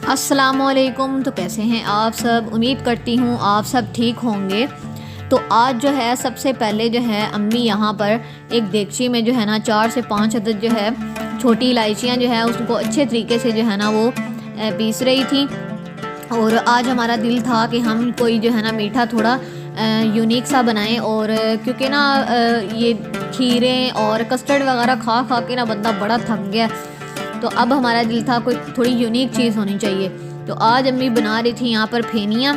अस्सलामुअलैकुम। तो कैसे हैं आप सब? उम्मीद करती हूँ आप सब ठीक होंगे। तो आज जो है सबसे पहले जो है अम्मी यहाँ पर एक देगची में जो है ना 4 से 5 अदद जो है छोटी इलायचियाँ जो है उसको अच्छे तरीके से जो है ना वो पीस रही थी। और आज हमारा दिल था कि हम कोई जो है ना मीठा थोड़ा यूनिक सा बनाएं। और क्योंकि ना ये खीरें और कस्टर्ड वगैरह खा खा के ना बंदा बड़ा थक गया, तो अब हमारा दिल था कोई थोड़ी यूनिक चीज़ होनी चाहिए। तो आज अम्मी बना रही थी यहाँ पर फेनियाँ,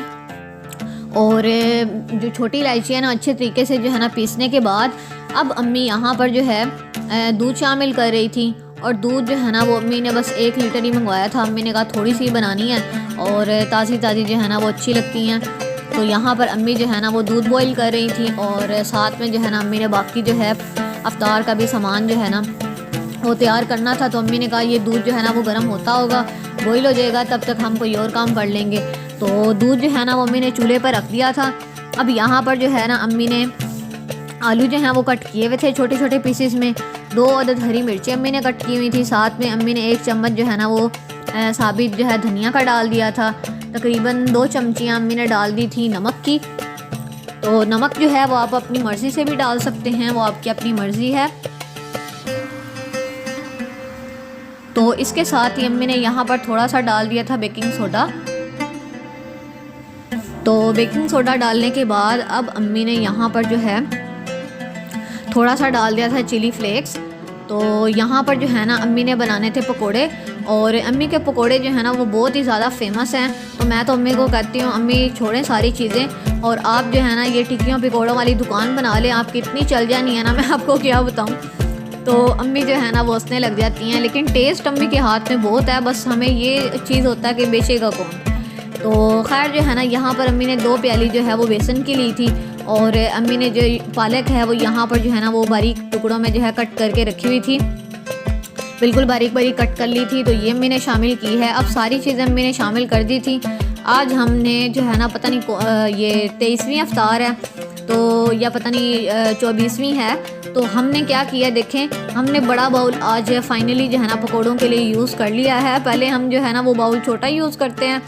और जो छोटी इलायची है ना अच्छे तरीके से जो है ना पीसने के बाद अब अम्मी यहाँ पर जो है दूध शामिल कर रही थी। और दूध जो है ना वो अम्मी ने बस 1 लीटर ही मंगवाया था। अम्मी ने कहा थोड़ी सी बनानी है और ताज़ी ताज़ी जो है ना वो अच्छी लगती हैं। तो यहाँ पर अम्मी जो है ना वो दूध बॉईल कर रही थी, और साथ में जो है ना अम्मी ने बाकी जो है अफ्तार का भी सामान जो है ना वो तैयार करना था। तो अम्मी ने कहा ये दूध जो है ना वो गर्म होता होगा, बॉईल हो जाएगा, तब तक हम कोई और काम कर लेंगे। तो दूध जो है ना वो अम्मी ने चूल्हे पर रख दिया था। अब यहाँ पर जो है ना अम्मी ने आलू जो हैं वो कट किए हुए थे छोटे छोटे पीसेस में। 2 अदद हरी मिर्ची अम्मी ने कट की हुई थी। साथ में अम्मी ने 1 चम्मच जो है ना वो साबित जो है धनिया का डाल दिया था। तकरीबन 2 चमचियाँ अम्मी ने डाल दी थी नमक की। तो नमक जो है वो आप अपनी मर्ज़ी से भी डाल सकते हैं, वो आपकी अपनी मर्ज़ी है। तो इसके साथ ही अम्मी ने यहाँ पर थोड़ा सा डाल दिया था बेकिंग सोडा। तो बेकिंग सोडा डालने के बाद अब अम्मी ने यहाँ पर जो है थोड़ा सा डाल दिया था चिली फ्लेक्स। तो यहाँ पर जो है ना अम्मी ने बनाने थे पकोड़े, और अम्मी के पकोड़े जो है ना वो बहुत ही ज़्यादा फेमस हैं। तो मैं तो अम्मी को कहती हूँ अम्मी छोड़ें सारी चीज़ें और आप जो है ना ये टिक्कियों पकोड़ों वाली दुकान बना लें। आपकी इतनी चल जानी है ना, मैं आपको क्या बताऊँ। तो अम्मी जो है ना वो हंसने लग जाती हैं, लेकिन टेस्ट अम्मी के हाथ में बहुत है, बस हमें ये चीज़ होता है कि बेचेगा कौन। तो खैर जो है ना यहाँ पर अम्मी ने 2 प्याली जो है वो बेसन की ली थी, और अम्मी ने जो पालक है वो यहाँ पर जो है ना वो बारीक टुकड़ों में जो है कट करके रखी हुई थी, बिल्कुल बारीक बारीक कट कर ली थी। तो ये अम्मी ने शामिल की है। अब सारी चीज़ें अम्मी ने शामिल कर दी थी। आज हमने जो है ना पता नहीं ये 23वीं अफ्तार है तो या पता नहीं 24वीं है। तो हमने क्या किया देखें, हमने बड़ा बाउल आज फाइनली जो है ना पकोड़ों के लिए यूज़ कर लिया है। पहले हम जो है ना वो बाउल छोटा यूज़ करते हैं,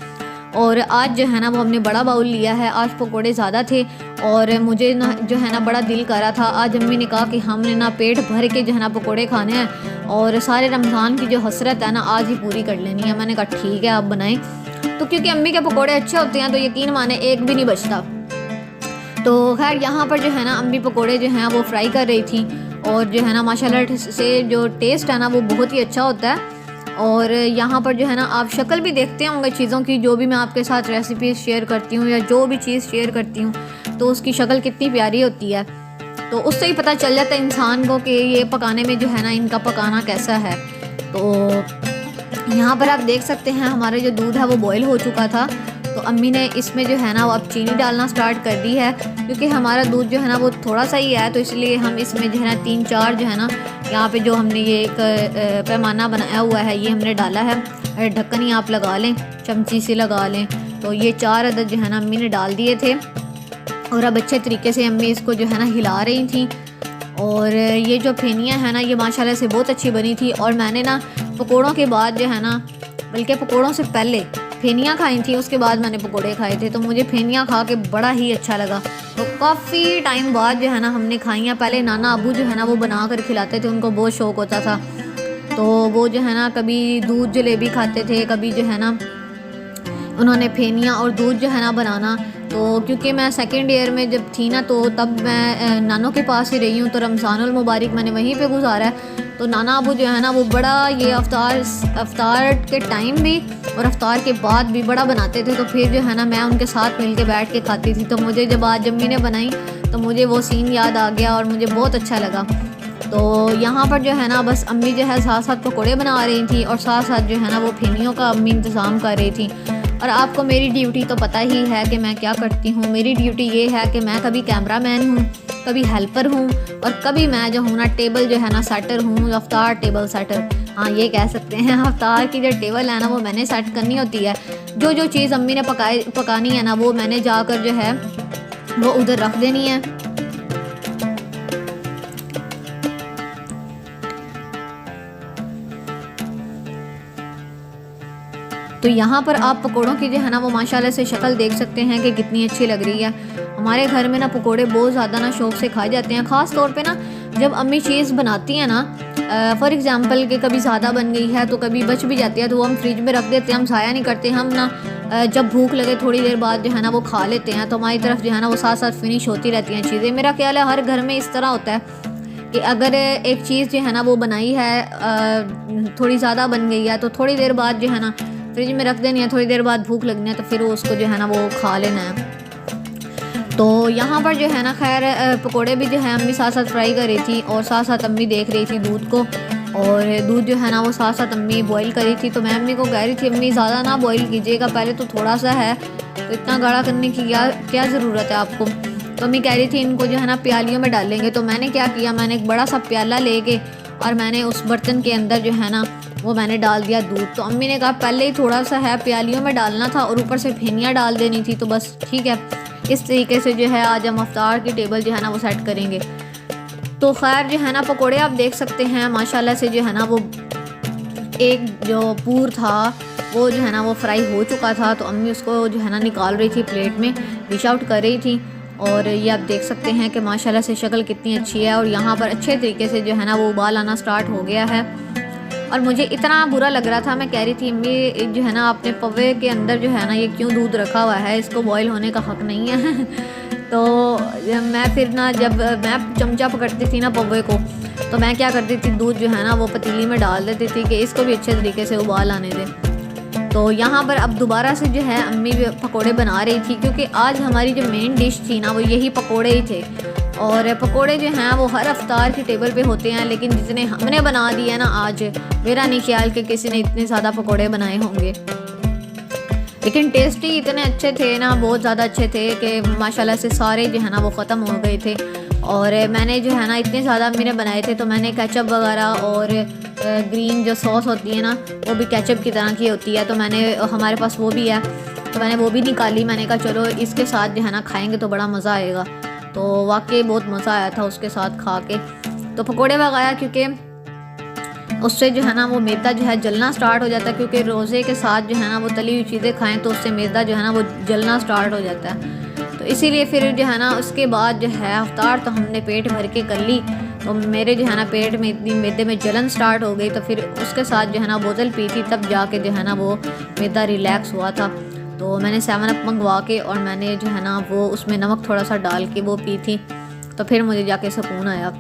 और आज जो है ना वो हमने बड़ा बाउल लिया है। आज पकोड़े ज़्यादा थे और मुझे ना जो है ना बड़ा दिल कर रहा था। आज अम्मी ने कहा कि हमने ना पेट भर के जो है ना पकोड़े खाने हैं, और सारे रमज़ान की जो हसरत है ना आज ही पूरी कर लेनी है। मैंने कहा ठीक है आप बनाएं। तो क्योंकि अम्मी के पकोड़े अच्छे होते हैं तो यकीन माने एक भी नहीं बचता। तो खैर यहाँ पर जो है ना अम्मी पकोड़े जो हैं वो फ्राई कर रही थी, और जो है ना माशाल्लाह से जो टेस्ट है ना वो बहुत ही अच्छा होता है। और यहाँ पर जो है ना आप शक्ल भी देखते होंगे चीज़ों की, जो भी मैं आपके साथ रेसिपीज़ शेयर करती हूँ या जो भी चीज़ शेयर करती हूँ तो उसकी शक्ल कितनी प्यारी होती है। तो उससे ही पता चल जाता है इंसान को कि ये पकाने में जो है ना इनका पकाना कैसा है। तो यहाँ पर आप देख सकते हैं हमारा जो दूध है वो बॉयल हो चुका था। तो अम्मी ने इसमें जो है ना वो अब चीनी डालना स्टार्ट कर दी है, क्योंकि हमारा दूध जो है ना वो थोड़ा सा ही है, तो इसलिए हम इसमें जो है ना 3-4 जो है ना यहाँ पे जो हमने ये एक पैमाना बनाया हुआ है ये हमने डाला है। ढक्कन ही आप लगा लें, चमची से लगा लें। तो ये 4 अदद जो है ना अम्मी ने डाल दिए थे, और अब अच्छे तरीके से अम्मी इसको जो है ना हिला रही थी। और ये जो फेनियाँ हैं ना ये माशाल्लाह से बहुत अच्छी बनी थी। और मैंने ना पकोड़ों के बाद जो है ना, बल्कि पकोड़ों से पहले फेनियाँ खाई थी, उसके बाद मैंने पकोड़े खाए थे। तो मुझे फेनियाँ खा के बड़ा ही अच्छा लगा। तो काफ़ी टाइम बाद जो है ना हमने खाई हैं। पहले नाना अबू जो है ना वो बना कर खिलाते थे, उनको बहुत शौक़ होता था। तो वो जो है ना कभी दूध जलेबी खाते थे, कभी जो है ना उन्होंने फेनियाँ और दूध जो है ना बनाना। तो क्योंकि मैं 2nd ईयर में जब थी ना तो तब मैं नानों के पास ही रही हूँ, तो रमज़ानुल मुबारक मैंने वहीं पे गुजारा है। तो नाना अबू जो है ना वो बड़ा ये अफ्तार के टाइम भी और अफ्तार के बाद भी बड़ा बनाते थे। तो फिर जो है ना मैं उनके साथ मिल के बैठ के खाती थी। तो मुझे जब आज अम्मी ने बनाई तो मुझे वो सीन याद आ गया और मुझे बहुत अच्छा लगा। तो यहाँ पर जो है ना बस अम्मी जो है साथ साथ पकोड़े बना रही थी, और साथ साथ जो है ना वो फेनियों का अम्मी इंतज़ाम कर रही थी। और आपको मेरी ड्यूटी तो पता ही है कि मैं क्या करती हूँ। मेरी ड्यूटी ये है कि मैं कभी कैमरामैन हूँ, कभी हेल्पर हूँ, और कभी मैं जो हूँ ना टेबल जो है ना सेटर हूँ, अफ्तार टेबल सेटर। हाँ ये कह सकते हैं। अफ्तार की जो टेबल है ना वो मैंने सेट करनी होती है। जो चीज़ अम्मी ने पकानी है ना वो मैंने जाकर जो है वो उधर रख देनी है। तो यहाँ पर आप पकोड़ों की जो है ना वो माशाल्लाह से शक्ल देख सकते हैं कि कितनी अच्छी लग रही है। हमारे घर में ना पकोड़े बहुत ज़्यादा ना शौक़ से खाए जाते हैं, ख़ास तौर पे ना जब अम्मी चीज़ बनाती हैं ना, फॉर एग्ज़ाम्पल कि कभी ज़्यादा बन गई है तो कभी बच भी जाती है तो वो हम फ्रिज में रख देते हैं, हम ज़ाया नहीं करते। हम ना जब भूख लगे थोड़ी देर बाद जो है ना वो खा लेते हैं, तो हमारी तरफ जो है ना वो साथ साथ फिनिश होती रहती हैं चीज़ें। मेरा ख्याल है हर घर में इस तरह होता है कि अगर एक चीज़ जो है ना वो बनाई है थोड़ी ज़्यादा बन गई है तो थोड़ी देर बाद जो है ना फ्रिज में रख देनी है, थोड़ी देर बाद भूख लगनी है तो फिर उसको जो है ना वो खा लेना है। तो यहाँ पर जो है ना खैर पकोड़े भी जो है अम्मी साथ साथ फ्राई कर रही थी और साथ साथ अम्मी देख रही थी दूध को, और दूध जो है ना वो साथ साथ अम्मी बॉईल करी थी। तो मैं अम्मी को कह रही थी अम्मी ज़्यादा ना बॉईल कीजिएगा, पहले तो थोड़ा सा है तो इतना गाढ़ा करने की क्या ज़रूरत है आपको। तो अम्मी कह रही थी इनको जो है ना प्यालियों में डालेंगे। तो मैंने क्या किया, मैंने एक बड़ा सा प्याला लेके और मैंने उस बर्तन के अंदर जो है ना वो मैंने डाल दिया दूध। तो अम्मी ने कहा पहले ही थोड़ा सा है प्यालियों में डालना था और ऊपर से फेनियाँ डाल देनी थी, तो बस ठीक है। इस तरीके से जो है आज हम अफ्तार की टेबल जो है ना वो सेट करेंगे। तो खैर जो है ना पकोड़े आप देख सकते हैं माशाल्लाह से जो है ना वो एक जो पूर था वो जो है ना वो फ्राई हो चुका था। तो अम्मी उसको जो है ना निकाल रही थी, प्लेट में डिश आउट कर रही थी। और ये आप देख सकते हैं कि माशाल्लाह से शक्ल कितनी अच्छी है और यहाँ पर अच्छे तरीके से जो है ना वो उबाल आना स्टार्ट हो गया है। और मुझे इतना बुरा लग रहा था, मैं कह रही थी अम्मी जो है ना अपने पवे के अंदर जो है ना ये क्यों दूध रखा हुआ है, इसको बॉईल होने का हक़ नहीं है। तो मैं फिर ना जब मैं चमचा पकड़ती थी ना पवे को, तो मैं क्या करती थी दूध जो है ना वो पतीली में डाल देती थी कि इसको भी अच्छे तरीके से उबाल आने दें। तो यहाँ पर अब दोबारा से जो है अम्मी पकोड़े बना रही थी, क्योंकि आज हमारी जो मेन डिश थी ना वो यही पकोड़े ही थे। और पकोड़े जो हैं वो हर अफ्तार की टेबल पे होते हैं, लेकिन जितने हमने बना दिए ना आज, मेरा नहीं ख्याल कि किसी ने इतने ज़्यादा पकोड़े बनाए होंगे। लेकिन टेस्टी इतने अच्छे थे ना, बहुत ज़्यादा अच्छे थे कि माशाल्लाह से सारे जो है ना वो ख़त्म हो गए थे। और मैंने जो है ना इतने ज़्यादा अम्मी ने बनाए थे, तो मैंने केचप वगैरह और ग्रीन जो सॉस होती है ना वो भी केचप की तरह की होती है, तो मैंने हमारे पास वो भी है तो मैंने वो भी निकाली। मैंने कहा चलो इसके साथ जो है ना खाएँगे तो बड़ा मज़ा आएगा। तो वाकई बहुत मज़ा आया था उसके साथ खा के। तो पकोड़े वगैरह क्योंकि उससे जो है ना वो मैदा जो है जलना स्टार्ट हो जाता है, क्योंकि रोज़े के साथ जो है ना वो तली हुई चीज़ें खाएं तो उससे मैदा जो है ना वो जलना स्टार्ट हो जाता है। तो इसीलिए फिर जो है ना उसके बाद जो है अफ्तार तो हमने पेट भर के कर ली। तो मेरे जो है ना पेट में इतनी मैदे में जलन स्टार्ट हो गई, तो फिर उसके साथ जो है ना बोतल पी थी, तब जाके जो है ना वो मैदा रिलैक्स हुआ था। तो मैंने 7 अप मंगवा के और मैंने जो है ना वो उसमें नमक थोड़ा सा डाल के वो पी थी, तो फिर मुझे जाके सुकून आया।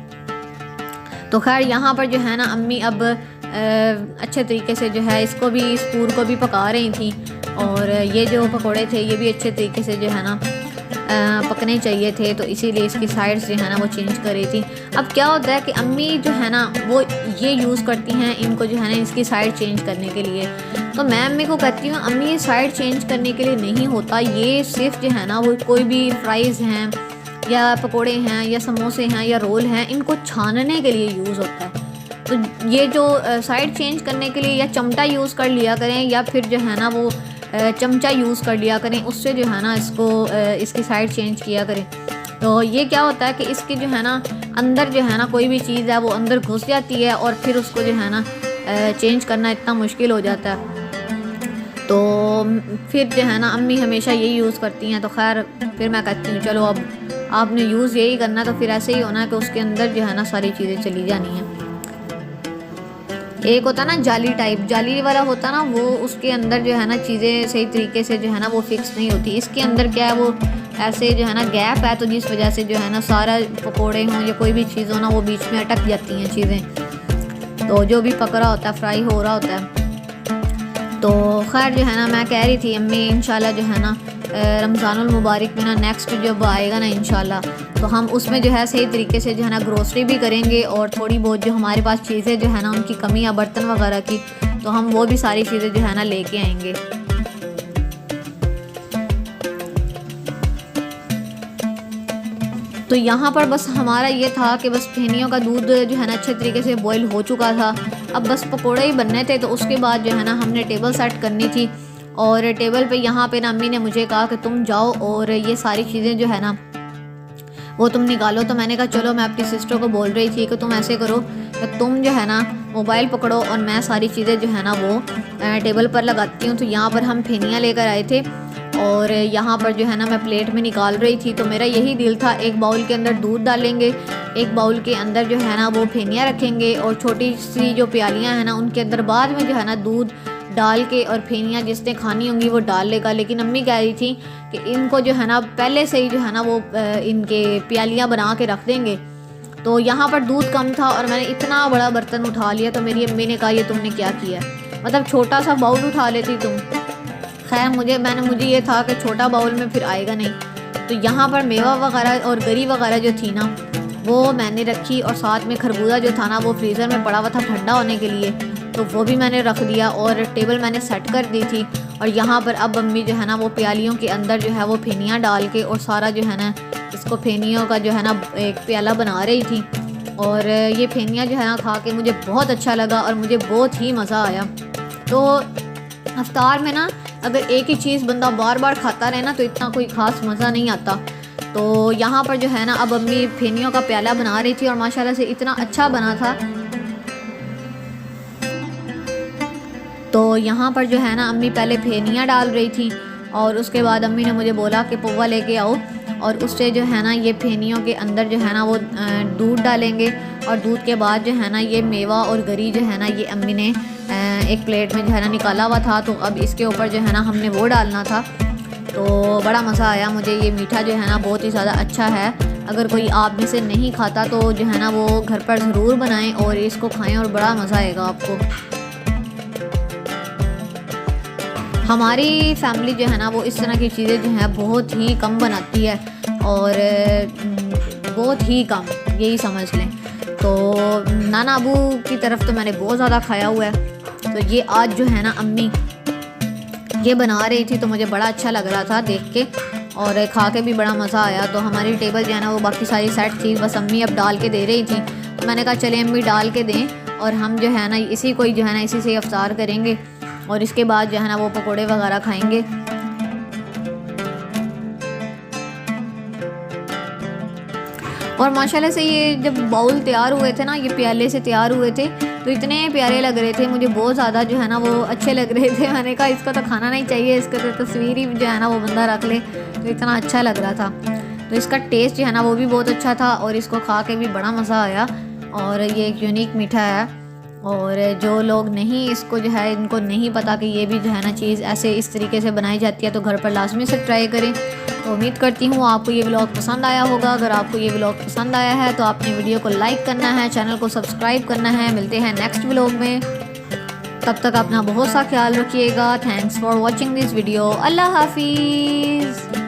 तो खैर यहाँ पर जो है ना अम्मी अब अच्छे तरीके से जो है इसको भी, इस पूर को भी पका रही थी। और ये जो पकोड़े थे ये भी अच्छे तरीके से जो है ना पकने चाहिए थे, तो इसीलिए इसकी साइड्स जो है ना वो चेंज कर रही थी। अब क्या होता है कि अम्मी जो है ना वो ये यूज़ करती हैं इनको जो है ना इसकी साइड चेंज करने के लिए। तो मैं अम्मी को कहती हूँ अम्मी ये साइड चेंज करने के लिए नहीं होता, ये सिर्फ जो है ना वो कोई भी फ्राइज़ हैं या पकोड़े हैं या समोसे हैं या रोल हैं, इनको छानने के लिए यूज़ होता है। तो ये जो साइड चेंज करने के लिए या चमटा यूज़ कर लिया करें या फिर जो है ना वो चमचा यूज़ कर लिया करें, उससे जो है ना इसको इसकी साइड चेंज किया करें। तो ये क्या होता है कि इसकी जो है ना अंदर जो है ना कोई भी चीज़ है वो अंदर घुस जाती है और फिर उसको जो है ना चेंज करना इतना मुश्किल हो जाता है। तो फिर जो है ना अम्मी हमेशा यही यूज़ करती हैं। तो खैर फिर मैं कहती हूँ चलो अब आपने यूज़ यही करना, तो फिर ऐसे ही होना है कि उसके अंदर जो है ना सारी चीज़ें चली जानी हैं। एक होता ना जाली टाइप, जाली वाला होता ना वो, उसके अंदर जो है ना चीज़ें सही तरीके से जो है ना वो फिक्स नहीं होती। इसके अंदर क्या है वो ऐसे जो है ना गैप है, तो जिस वजह से जो है ना सारा पकोड़े हों या कोई भी चीज़ हो ना वो बीच में अटक जाती हैं चीज़ें। तो जो भी पक रहा होता है, फ्राई हो रहा होता है। तो खैर जो है ना मैं कह रही थी अम्मी इंशाल्लाह जो है ना रमज़ानुल मुबारक में ना नेक्स्ट जब आएगा ना इंशाल्लाह, तो हम उसमें जो है सही तरीके से जो है ना ग्रोसरी भी करेंगे और थोड़ी बहुत जो हमारे पास चीज़ें जो है ना उनकी कमी या बर्तन वगैरह की, तो हम वो भी सारी चीज़ें जो है ना लेके आएंगे। तो यहाँ पर बस हमारा ये था कि बस फेनियों का दूध जो है ना अच्छे तरीके से बॉईल हो चुका था, अब बस पकोड़े ही बनने थे। तो उसके बाद जो है ना हमने टेबल सेट करनी थी, और टेबल पे यहाँ पे ना अम्मी ने मुझे कहा कि तुम जाओ और ये सारी चीज़ें जो है ना वो तुम निकालो। तो मैंने कहा चलो, मैं अपनी सिस्टर को बोल रही थी कि तुम ऐसे करो कि तुम जो है ना मोबाइल पकड़ो और मैं सारी चीज़ें जो है ना वो टेबल पर लगाती हूँ। तो यहाँ पर हम फेनियाँ लेकर आए थे और यहाँ पर जो है ना मैं प्लेट में निकाल रही थी। तो मेरा यही दिल था, एक बाउल के अंदर दूध डालेंगे, एक बाउल के अंदर जो है ना वो फेनियाँ रखेंगे और छोटी सी जो प्यालियाँ हैं ना उनके अंदर बाद में जो है ना दूध डाल के और फेनियाँ जिसने खानी होंगी वो डाल लेगा। लेकिन अम्मी कह रही थी कि इनको जो है ना पहले से ही जो है ना वो इनके प्यालियाँ बना के रख देंगे। तो यहाँ पर दूध कम था और मैंने इतना बड़ा बर्तन उठा लिया। तो मेरी अम्मी ने कहा ये तुमने क्या किया, मतलब छोटा सा बाउल उठा लेती तुम। खैर मुझे ये था कि छोटा बाउल में फिर आएगा नहीं। तो यहाँ पर मेवा वगैरह और गरी वगैरह जो थी ना वो मैंने रखी और साथ में खरबूजा जो था ना वो फ्रीज़र में पड़ा हुआ था ठंडा होने के लिए, तो वो भी मैंने रख दिया और टेबल मैंने सेट कर दी थी। और यहाँ पर अब अम्मी जो है ना वो प्यालियों के अंदर जो है वो फेनियाँ डाल के और सारा जो है ना इसको फेनियों का जो है ना एक प्याला बना रही थी। और ये फेनियाँ जो है ना खा के मुझे बहुत अच्छा लगा और मुझे बहुत ही मज़ा आया। तो अफ्तार में ना अगर एक ही चीज़ बंदा बार बार खाता रहे ना तो इतना कोई ख़ास मज़ा नहीं आता। तो यहाँ पर जो है ना अब अम्मी फेनियों का प्याला बना रही थी और माशाल्लाह से इतना अच्छा बना था। तो यहाँ पर जो है ना अम्मी पहले फेनियाँ डाल रही थी और उसके बाद अम्मी ने मुझे बोला कि पौवा लेके आओ और उससे जो है ना ये फेनियों के अंदर जो है ना वो दूध डालेंगे और दूध के बाद जो है ना ये मेवा और गरी जो है ना ये अम्मी ने एक प्लेट में जो है ना निकाला हुआ था। तो अब इसके ऊपर जो है ना हमने वो डालना था। तो बड़ा मज़ा आया मुझे। ये मीठा जो है ना बहुत ही ज़्यादा अच्छा है। अगर कोई आप में से नहीं खाता तो जो है ना वो घर पर ज़रूर बनाएं और इसको खाएं और बड़ा मज़ा आएगा आपको। हमारी फैमिली जो है ना वो इस तरह की चीज़ें जो हैं बहुत ही कम बनाती है और बहुत ही कम, यही समझ लें। तो नाना अबू की तरफ तो मैंने बहुत ज़्यादा खाया हुआ है। तो ये आज जो है ना अम्मी ये बना रही थी तो मुझे बड़ा अच्छा लग रहा था देख के और खा के भी बड़ा मज़ा आया। तो हमारी टेबल जो है ना वो बाकी सारी सेट थी, बस अम्मी अब डाल के दे रही थी। तो मैंने कहा चले अम्मी डाल के दें और हम जो है ना इसी को जो है ना इसी से अफ्तार करेंगे और इसके बाद जो है ना वो पकोड़े वगैरह खाएंगे। और माशाल्लाह से ये जब बाउल तैयार हुए थे ना, ये प्याले से तैयार हुए थे तो इतने प्यारे लग रहे थे, मुझे बहुत ज़्यादा जो है ना वो अच्छे लग रहे थे। मैंने कहा इसको तो खाना नहीं चाहिए, इसको तो तस्वीर ही जो है ना वो बंदा रख ले, तो इतना अच्छा लग रहा था। तो इसका टेस्ट जो है ना वो भी बहुत अच्छा था और इसको खा के भी बड़ा मज़ा आया। और ये एक यूनिक मीठा है और जो लोग नहीं इसको जो है इनको नहीं पता कि ये भी जो है ना चीज़ ऐसे इस तरीके से बनाई जाती है तो घर पर लाजमी से ट्राई करें। तो उम्मीद करती हूँ आपको ये व्लॉग पसंद आया होगा। अगर आपको ये व्लॉग पसंद आया है तो आपने वीडियो को लाइक करना है, चैनल को सब्सक्राइब करना है। मिलते हैं नेक्स्ट व्लॉग में, तब तक अपना बहुत सा ख्याल रखिएगा। Thanks for watching this video. अल्लाह हाफिज़।